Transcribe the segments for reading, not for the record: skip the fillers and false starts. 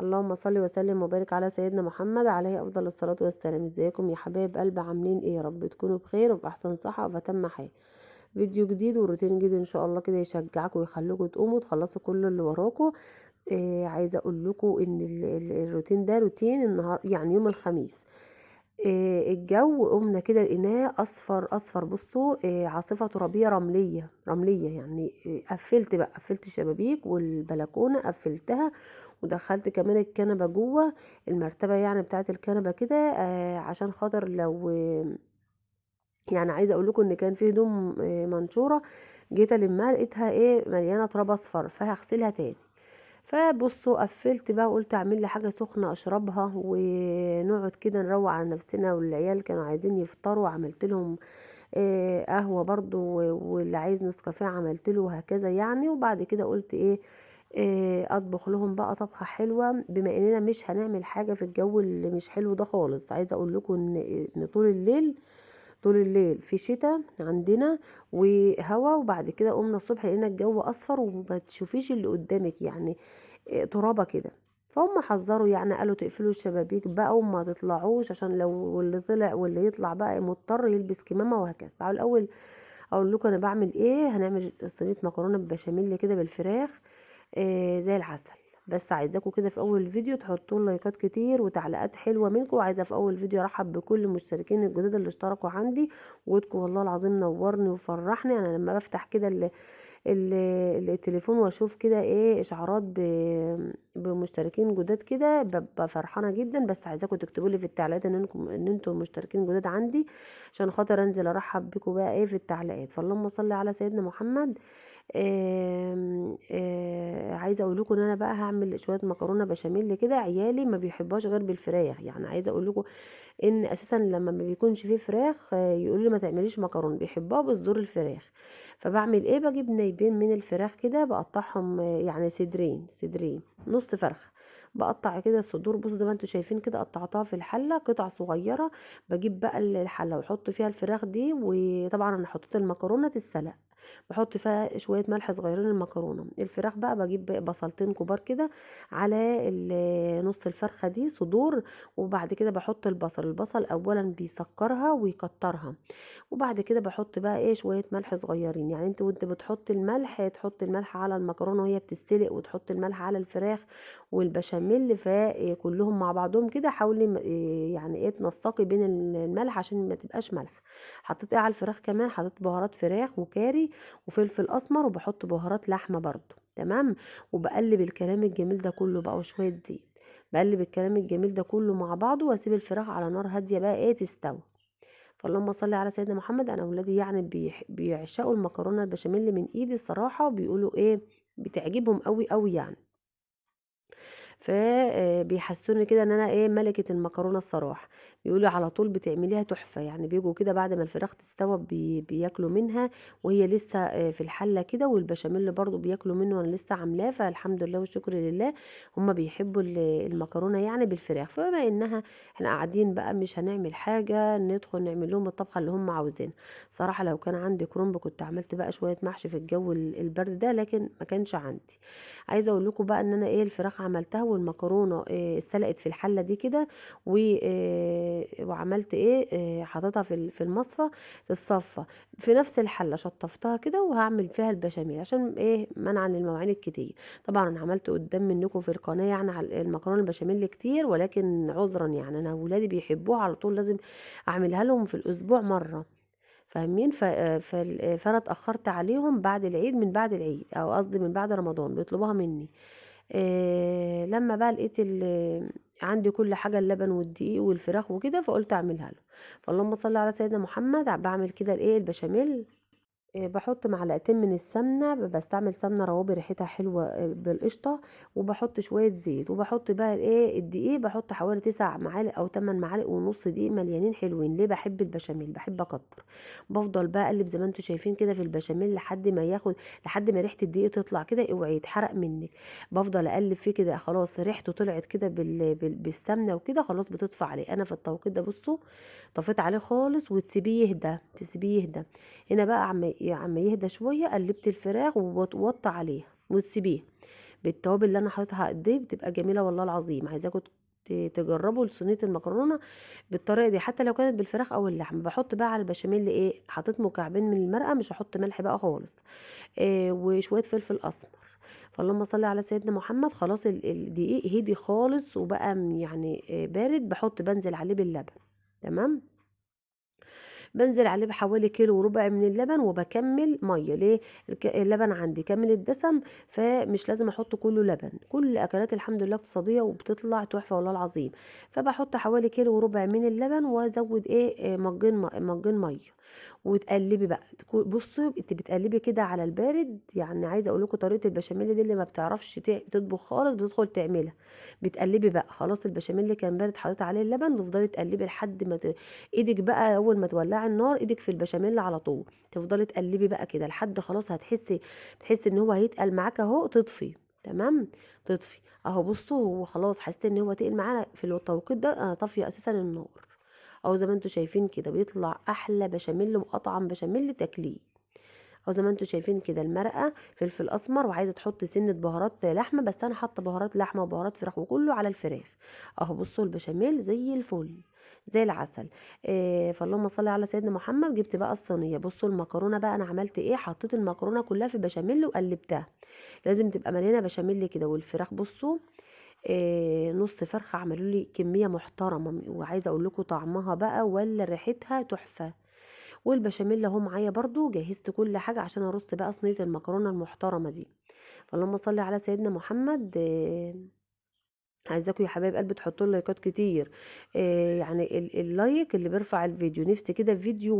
اللهم صل وسلم وبارك على سيدنا محمد عليه افضل الصلاه والسلام. ازيكم يا حبايب قلب؟ عاملين ايه؟ يا رب تكونوا بخير وفي احسن صحه وفي اتم حال. فيديو جديد وروتين جديد ان شاء الله كده يشجعكم ويخليكم تقوموا تخلصوا كل اللي وراكم. عايزه اقول لكم ان الروتين ده روتين النهار، يعني يوم الخميس. الجو قمنا كده لقيناه اصفر اصفر. بصوا، عاصفه ترابيه رمليه رمليه يعني. قفلت الشبابيك والبلكونه قفلتها، ودخلت كمان الكنبه جوه المرتبه يعني بتاعت الكنبه كده، عشان خاطر لو يعني عايزه اقول لكم ان كان في هدوم منشوره. جيت المها لقيتها مليانه تراب اصفر، فهغسلها تاني. فبصوا قفلت بقى وقلت اعمل لي حاجه سخنه اشربها ونقعد كده نروق على نفسنا، والعيال كانوا عايزين يفطروا، عملت لهم قهوه برضو، واللي عايز نسكافيه عملت له، وهكذا يعني. وبعد كده قلت اطبخ لهم بقى طبخه حلوه، بما اننا مش هنعمل حاجه في الجو اللي مش حلو ده خالص. عايزه اقول لكم ان طول الليل في شتاء عندنا وهوا، وبعد كده قمنا الصبح لقينا الجو اصفر وما تشوفيش اللي قدامك يعني، ترابه كده. فهم حذروا يعني، قالوا تقفلوا الشبابيك بقى وما تطلعوش، عشان لو اللي طلع واللي يطلع بقى مضطر يلبس كمامه وهكذا. تعالوا الاول اقول لكم انا بعمل ايه. هنعمل صينيه مكرونه بالبشاميل كده بالفراخ، زي العسل. بس عايزاكم كده في اول الفيديو تحطوا لايكات كتير وتعليقات حلوه منكم. وعايزه في اول الفيديو ارحب بكل المشتركين الجداد اللي اشتركوا عندي. وجودكم والله العظيم نورني وفرحني. انا لما بفتح كده التليفون واشوف كده اشعارات بمشتركين جداد كده، ببقى فرحانه جدا. بس عايزاكم تكتبوا لي في التعليقات ان انتم مشتركين جداد عندي، عشان خاطر انزل ارحب بكم بقى في التعليقات. فاللهم صل على سيدنا محمد. عايزه اقول لكم ان انا بقى هعمل شويه مكرونه بشاميل كده. عيالي ما بيحبوهاش غير بالفراخ، يعني عايزه اقول لكم ان اساسا لما ما بيكونش فيه فراخ يقولوا لي ما تعمليش مكرونه، بيحبوها بصدور الفراخ. فبعمل بجيب نايبين من الفراخ كده، بقطعهم يعني صدرين نص فرخه. بقطع كده الصدور، بصوا زي ما انتم شايفين كده، قطعتها في الحله قطع صغيره. بجيب بقى الحله واحط فيها الفراخ دي، وطبعا انا حطيت المكرونه تتسلق. بحط فيها شويه ملح صغيرين. المكرونه الفراخ بقى بجيب بصلتين كبار كده على نص الفرخه دي صدور. وبعد كده بحط البصل اولا بيسكرها ويكترها. وبعد كده بحط بقى شويه ملح صغيرين. يعني وانت بتحط الملح، تحط الملح على المكرونه وهي بتستلق، وتحط الملح على الفراخ والبشاميل، فكلهم مع بعضهم كده. حاولي يعني تنسقي بين الملح عشان ما تبقاش ملح. حطيت على الفراخ كمان، حطيت بهارات فراخ وكاري وفلفل اسمر، وبحط بهارات لحمه برضو. تمام. وبقلب الكلام الجميل ده كله بقى وشويه زيت. بقلب الكلام الجميل ده كله مع بعضه، واسيب الفراخ على نار هاديه بقى تستوي. فاللهم صل على سيدنا محمد. انا اولادي يعني بيعشقوا المكرونه البشاميل من ايدي الصراحه، وبيقولوا بتعجبهم قوي قوي يعني. فبيحسوني كده ان انا ملكة المكرونة الصراحة. بيقولوا على طول بتعمليها تحفة، يعني بيجوا كده بعد ما الفراخ تستوى بياكلوا منها وهي لسه في الحلة كده. والبشاميل برضو بياكلوا منه وانا لسه عاملاه، فالحمد لله والشكر لله. هما بيحبوا المكرونة يعني بالفراخ. فبما انها احنا قاعدين بقى مش هنعمل حاجة، ندخل نعمل لهم الطبخة اللي هم عاوزينها. صراحة لو كان عندي كرنب كنت عملت بقى شوية محشي في الجو البرد ده، لكن ما كانش عندي. عايزه اقول لكم بقى ان انا الفراخ عملتها والمكرونه اتسلقت في الحله دي كده. وعملت حطيتها في المصفى تتصفى في نفس الحله، شطفتها كده وهعمل فيها البشاميل عشان منعا للمواعين الكتير. طبعا انا عملت قدام منكم في القناه يعني على المكرونه البشاميل كتير، ولكن عذرا يعني انا ولادي بيحبوها على طول، لازم اعملها لهم في الاسبوع مره. فاهمين؟ فانا اتاخرت عليهم بعد العيد، من بعد العيد او قصدي من بعد رمضان بيطلبوها مني. لما بقى لقيت عندي كل حاجه، اللبن والدقيق والفراخ وكده، فقلت اعملها له. فاللهم صل على سيدنا محمد. بعمل كده البشاميل. بحط معلقتين من السمنة، بستعمل سمنة روابي ريحتها حلوة بالقشطة. وبحط شوية زيت، وبحط بقى الدقيق. بحط حوالي 9 معالق أو 8 معالق ونص دقيق مليانين حلوين. ليه؟ بحب البشاميل، بحب أكتر. بفضل بقى أقلب زي ما انتوا شايفين كده في البشاميل لحد ما ريحة الدقيق تطلع كده، اوعي يتحرق منك. بفضل أقلب فيه كده، خلاص ريحته طلعت كده بالسمنة وكده، خلاص بتطفى عليه. أنا في التوقيت ده بصوا طفيت عليه خالص، وتسيبيه يهدى، تسيبيه يهدى. هنا بقى عم يهدى شويه، قلبت الفراخ ووطي عليها وتسيبيه. بالتوابل اللي انا حاططها قد ايه، بتبقى جميله والله العظيم. عايزاكم تجربوا صينيه المكرونه بالطريقه دي، حتى لو كانت بالفراخ او اللحم. بحط بقى على البشاميل ايه، حطيت مكعبين من المرقه، مش هحط ملح بقى خالص، وشويه فلفل اسمر. فاللهم صل على سيدنا محمد. خلاص الدقيق هدي خالص وبقى يعني بارد، بنزل عليه باللبن. تمام. بنزل عليه بحوالي كيلو وربع من اللبن، وبكمل ميه. ليه؟ اللبن عندي كامل الدسم، فمش لازم احط كله لبن. كل الاكلات الحمد لله اقتصاديه وبتطلع تحفه والله العظيم. فبحط حوالي كيلو وربع من اللبن، وازود مجين ميه، وتقلبي بقى. بصي انت بتقلبي كده على البارد. يعني عايزه اقول لكم طريقه البشاميل دي، اللي ما بتعرفش تطبخ خالص بتدخل تعملها. بتقلبي بقى. خلاص البشاميل اللي كان بارد حطيت عليه اللبن، تفضلي تقلبي لحد ما ايدك بقى اول ما تولعي النار ايدك في البشاميل على طول، تفضلي تقلبي بقى كده لحد خلاص بتحسي ان هو هيتقل معاك اهو، تطفي. تمام. تطفي اهو. بصوا هو خلاص، حسيت ان هو تقل معانا في التوقيت ده، انا طافيه اساسا النار. او زي ما انتوا شايفين كده بيطلع احلى بشاميل واطعم بشاميل تاكليه. او زي ما انتوا شايفين كده المرقه فلفل اسمر، وعايزه تحط سنه بهارات لحمه، بس انا حاطه بهارات لحمه وبهارات فراخ وكله على الفراخ. اهو بصوا البشاميل زي الفل، زي العسل. فاللهم صل على سيدنا محمد. جبت بقى الصينيه. بصوا المكرونه بقى انا عملت ايه، حطيت المكرونه كلها في بشاميل وقلبتها. لازم تبقى مليانه بشاميل كده. والفراخ بصوا، نص فرخه عملوا لي كميه محترمه، وعايزه اقول لكم طعمها بقى ولا ريحتها تحفه. والبشاميل اهو معايا برضو، جهزت كل حاجه عشان ارص بقى صينيه المكرونه المحترمه دي. فاللهم صل على سيدنا محمد. عايزاكم يا حبايب قلبي تحطوا لي لايكات كتير. يعني اللايك اللي بيرفع الفيديو، نفسي كده فيديو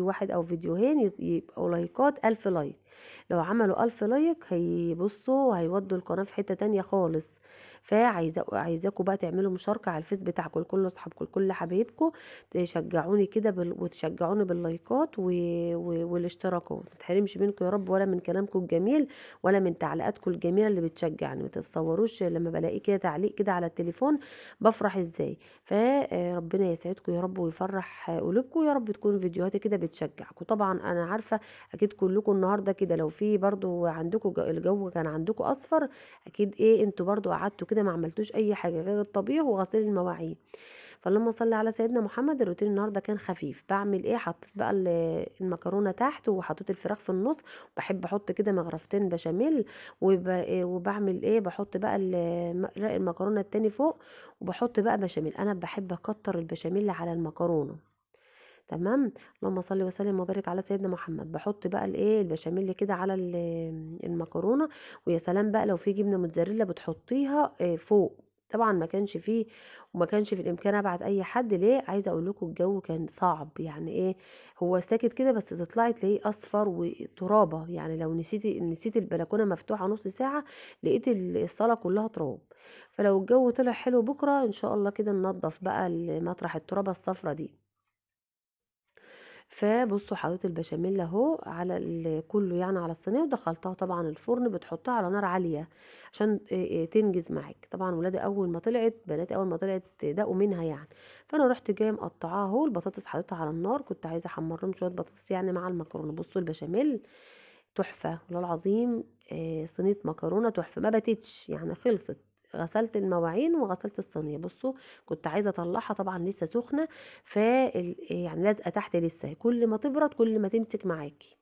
واحد او فيديوهين يبقوا لايكات 1000 لايك. لو عملوا 1000 لايك هيبصوا هيودوا القناة في حتة تانية خالص. عايزاكم بقى تعملوا مشاركة على الفيس بتاعكم لكل اصحابكم لكل حبايبكم، تشجعوني كده وتشجعوني باللايكات والاشتراكات. ما تحرمش منكم يا رب، ولا من كلامكم الجميل، ولا من تعليقاتكم الجميله اللي بتشجعني. ما تتصوروش لما بلاقي كده تعليق كده على التليفون بفرح ازاي. فربنا يسعدكم يا رب ويفرح قلوبكم يا رب. تكون فيديوهاتي كده بتشجعكم. طبعا انا عارفه اكيد كلكم النهارده كده، لو في برضو عندكم الجو كان عندكم اصفر، اكيد انتوا برضو قعدتوا كده ما عملتوش اي حاجه غير الطبيخ وغسيل المواعين. فلما صلي على سيدنا محمد. الروتين النهارده كان خفيف. بعمل ايه، حطيت بقى المكرونه تحت، وحطيت الفراخ في النص. بحب احط كده مغرفتين بشاميل. وبعمل ايه، بحط بقى رق المكرونه التاني فوق، وبحط بقى بشاميل. انا بحب اكتر البشاميل على المكرونه. تمام. اللهم صل وسلم وبارك على سيدنا محمد. بحط بقى البشاميل كده على المكرونه. ويا سلام بقى لو في جبنه موتزاريلا بتحطيها فوق. طبعا ما كانش فيه وما كانش في الامكان ابعت اي حد. ليه؟ عايزه اقول لكم الجو كان صعب. يعني هو ساكت كده، بس تطلعي تلاقيه اصفر وترابه. يعني لو نسيتي البلكونه مفتوحه نص ساعه، لقيت الصاله كلها تراب. فلو الجو طلع حلو بكره ان شاء الله كده ننضف بقى مطرح الترابه الصفرة دي. فبصوا حطيت البشاميل اهو على كله يعني على الصينيه، ودخلتها طبعا الفرن. بتحطها على نار عاليه عشان تنجز معاك. طبعا ولادي اول ما طلعت، بناتي اول ما طلعت دقوا منها يعني. فانا رحت جايه مقطعاها اهو. البطاطس حطيتها على النار، كنت عايزه احمر لهم شويه بطاطس يعني مع المكرونه. بصوا البشاميل تحفه والله العظيم. صينيه مكرونه تحفه، ما باتتش يعني، خلصت. غسلت المواعين وغسلت الصينيه. بصوا كنت عايزه اطلعها طبعا لسه سخنه. يعني لازقه تحت لسه، كل ما تبرد كل ما تمسك معاكي.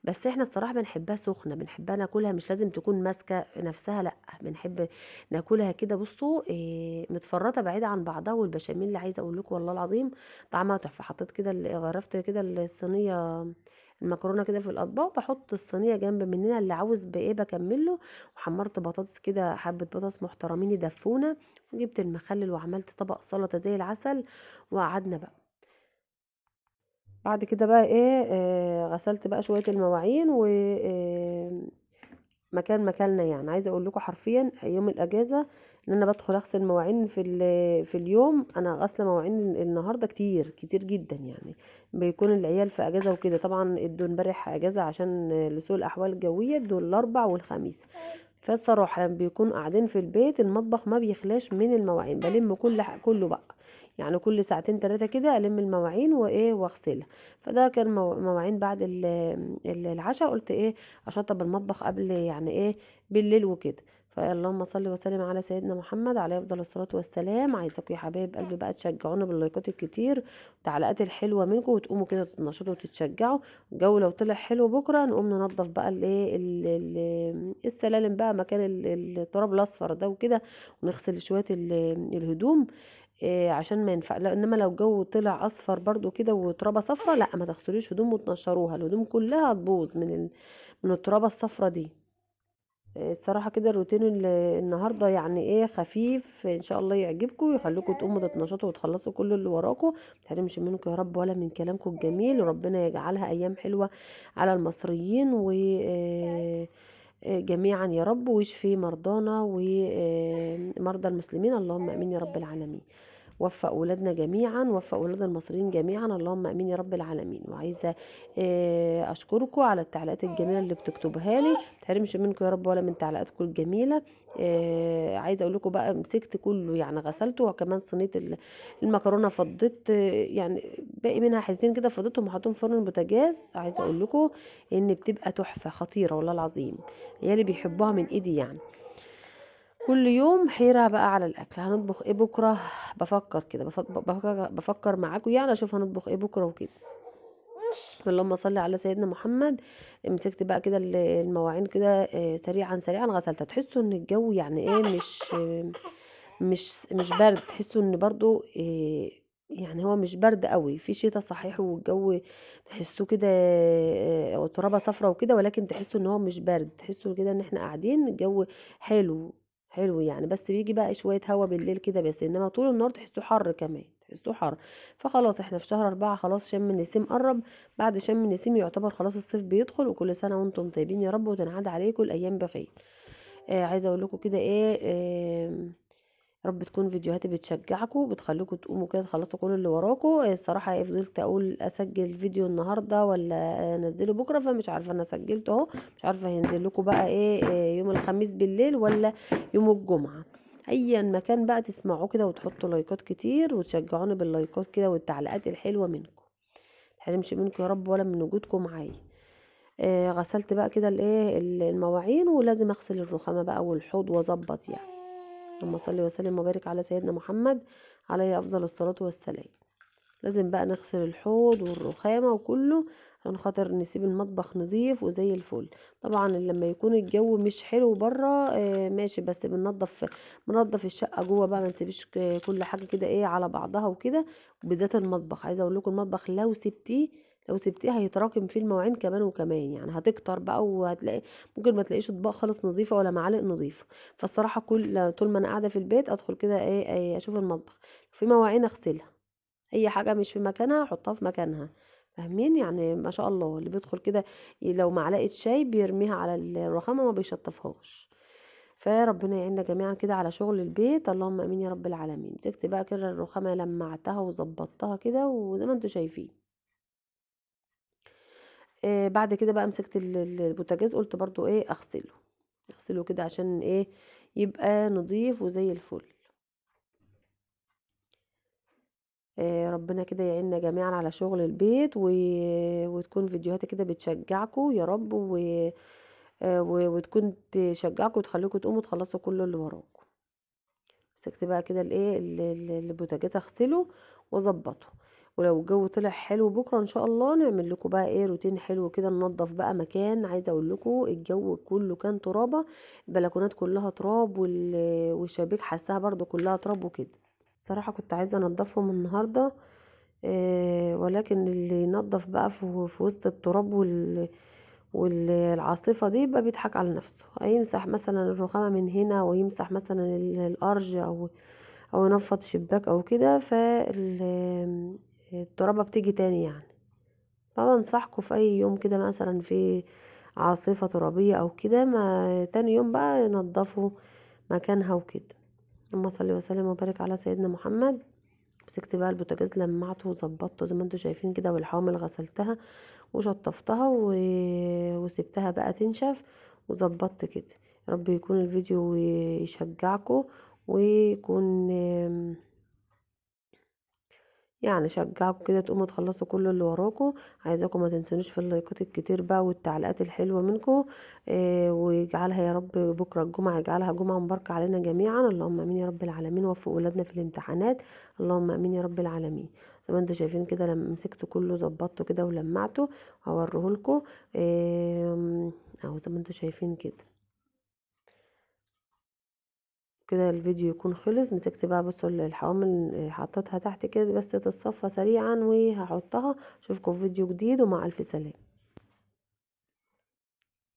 بس احنا الصراحه بنحبها سخنه، بنحبها ناكلها مش لازم تكون ماسكه نفسها، لا بنحب ناكلها كده. بصوا متفرطه بعيده عن بعضها. والبشاميل اللي عايزه اقول لكم والله العظيم طعمها تحفه. حطيت كده غرفت كده الصينيه المكرونه كده في الاطباق. بحط الصينيه جنب مننا اللي عاوز بايه بكمله. وحمرت بطاطس كده، حبه بطاطس محترمين يدفونا. وجبت المخلل وعملت طبق سلطه زي العسل. وقعدنا بقى. بعد كده بقى غسلت بقى شويه المواعين و مكان مكاننا. يعني عايزه اقول لكم حرفيا يوم الاجازه ان انا بدخل اغسل مواعين في اليوم. انا غاسله مواعين النهارده كتير كتير جدا يعني. بيكون العيال في اجازه وكده. طبعا ادوا امبارح اجازه عشان لسوء الاحوال الجويه، ادوا الاربع والخميس. فالصراحه لما بيكون قاعدين في البيت المطبخ ما بيخلاش من المواعين، بلم كله بقى، يعني كل ساعتين 3 كده الم المواعين وايه واغسلها. فده كان مواعين بعد العشاء، قلت ايه اشطب المطبخ قبل يعني ايه بالليل وكده. فاللهم صل وسلم على سيدنا محمد عليه افضل الصلاه والسلام. عايزاكم يا حبايب قلبي بقى تشجعونا باللايكات الكتير والتعليقات الحلوه منكم، وتقوموا كده تنشطوا وتتشجعوا. الجو لو طلع حلو بكره نقوم ننضف بقى الايه السلالم بقى مكان التراب الاصفر ده وكده، ونغسل شويه الهدوم. عشان ما ينفع، لا انما لو الجو طلع اصفر برضو كده وترابه صفرة، لا ما تغسلوش هدوم وتنشروها، الهدوم كلها هتبوظ من الترابه الصفرة دي. الصراحة كده الروتين النهاردة يعني ايه خفيف، ان شاء الله يعجبكم ويخليكم تقوموا تتنشطوا وتخلصوا كل اللي وراكم. متحرمش منكم يا رب ولا من كلامكم الجميل، وربنا يجعلها ايام حلوة على المصريين و جميعا يا رب، ويشفي مرضانا ومرضى المسلمين، اللهم امين يا رب العالمين. وفق ولادنا جميعا، وفق ولاد المصريين جميعا، اللهم امين يا رب العالمين. وعايزه اشكركم على التعليقات الجميله اللي بتكتبوها لي، متحرمش منكم يا رب ولا من تعليقاتكم الجميله. عايزه اقول لكم بقى مسكت كله يعني غسلته، وكمان صينيه المكرونه فضيت يعني باقي منها حتتين كده فضيتهم وحطيتهم في فرن البوتاجاز. عايزه اقول لكم ان بتبقى تحفه خطيره والله العظيم، عيالي بيحبوها من ايدي يعني. كل يوم حيرة بقى على الأكل، هنطبخ ايه بكرة؟ بفكر كده، بفكر معاكم يعني اشوف هنطبخ ايه بكرة وكده. اللهم صل على سيدنا محمد. مسكت بقى كده المواعين كده سريعا سريعا غسلتها. تحسوا ان الجو يعني ايه مش برد، تحسوا ان برضو يعني هو مش برد قوي، في شتاء صحيح والجو تحسوه كده ترابه صفرا وكده، ولكن تحسوا ان هو مش برد، تحسوا كده ان احنا قاعدين الجو حلو حلو يعني. بس بيجي بقى شويه هوا بالليل كده بس، انما طول النهار تحسوه حر كمان، تحسوه حر. فخلاص احنا في شهر 4، خلاص شم النسيم قرب. بعد شم النسيم يعتبر خلاص الصيف بيدخل، وكل سنه وانتم طيبين يا رب، وتنعاد عليكم الايام بخير. عايزه اقول لكم كده ايه رب تكون فيديوهاتي بتشجعكم، بتخليكم تقوموا كده تخلصوا كل اللي وراكم. الصراحه فضلت اقول اسجل فيديو النهارده ولا انزله بكره، فمش عارفه، انا سجلته اهو، مش عارفه هينزل لكم بقى ايه يوم الخميس بالليل ولا يوم الجمعه. ايا مكان بقى تسمعوه كده وتحطوا لايكات كتير وتشجعوني باللايكات كده والتعليقات الحلوه منكم. متحرمش منكم يا رب ولا من وجودكم معايا. غسلت بقى كده الايه المواعين، ولازم اغسل الرخامه بقى والحوض واظبط يعني. اللهم صل وسلم وبارك على سيدنا محمد عليه افضل الصلاه والسلام. لازم بقى نغسل الحوض والرخامه وكله عشان خاطر نسيب المطبخ نظيف وزي الفل. طبعا لما يكون الجو مش حلو بره ماشي، بس بننضف الشقه جوه بقى، ما نسيبش كل حاجه كده ايه على بعضها وكده. وبالذات المطبخ، عايزه اقول لكم المطبخ لو سبتيه هيتراكم فيه المواعين كمان وكمان، يعني هتكتر بقى، وهتلاقي ممكن ما تلاقيش اطباق خالص نظيفه ولا معالق نظيفه. فالصراحه طول ما انا قاعده في البيت ادخل كده ايه اشوف المطبخ في مواعين اغسلها، اي حاجه مش في مكانها احطها في مكانها. فاهمين يعني؟ ما شاء الله اللي بيدخل كده لو معلقه شاي بيرميها على الرخامه ما بيشطفهاش. فربنا يعيننا جميعا كده على شغل البيت، اللهم امين يا رب العالمين. مسكت بقى كده الرخامه لمعتها وظبطتها كده وزي ما انتم شايفين. بعد كده بقى مسكت البوتاجاز، قلت برضو ايه اغسله كده عشان ايه يبقى نظيف وزي الفل. ربنا كده يعيننا جميعا على شغل البيت وتكون فيديوهاتي كده بتشجعكم يا رب وتكون تشجعكم وتخليكم تقوموا تخلصوا كل اللي وراكم. مسكت بقى كده الايه البوتاجاز اغسله واظبطه. ولو الجو طلع حلو بكره ان شاء الله نعمل لكم بقى ايه روتين حلو كده، ننضف بقى مكان. عايزه اقول لكم الجو كله كان ترابه، البلكونات كلها تراب والشبابيك حاساها برضو كلها تراب وكده. الصراحه كنت عايزه انضفهم النهارده ولكن اللي ينظف بقى في وسط التراب والعاصفة دي يبقى بيضحك على نفسه. هيمسح مثلا الرخامة من هنا، ويمسح مثلا الأرج أو ينفض شباك أو كده، فالترابة بتيجي تاني يعني. فبنصحكم في أي يوم كده مثلا في عاصفة ترابية أو كده، ما تاني يوم بقى ينضفوا مكانها وكده. اللهم صل وسلم وبارك على سيدنا محمد. مسكت بقى البوتاجاز لمعته وظبطته زي ما انتوا شايفين كده، والحوامل غسلتها وشطفتها وسبتها بقى تنشف وظبطت كده. رب يكون الفيديو يشجعكم ويكون يعني شجعكم كده تقوموا تخلصوا كل اللي وراكم. عايزاكم ما تنسونيش في اللايكات الكتير بقى والتعليقات الحلوة منكم. ويجعلها يا رب بكرة الجمعة يجعلها جمعة مباركة علينا جميعا، اللهم امين يا رب العالمين. وفق ولادنا في الامتحانات، اللهم امين يا رب العالمين. زي ما انتوا شايفين كده لما مسكته كله ظبطته كده ولمعته هوريهولكم. اهو زي ما انتوا شايفين كده. كده الفيديو يكون خلص. مسكت بقى بصوا الحوامل حطيتها تحت كده بس تتصفى سريعا وهحطها. اشوفكم في فيديو جديد ومع الف سلامة.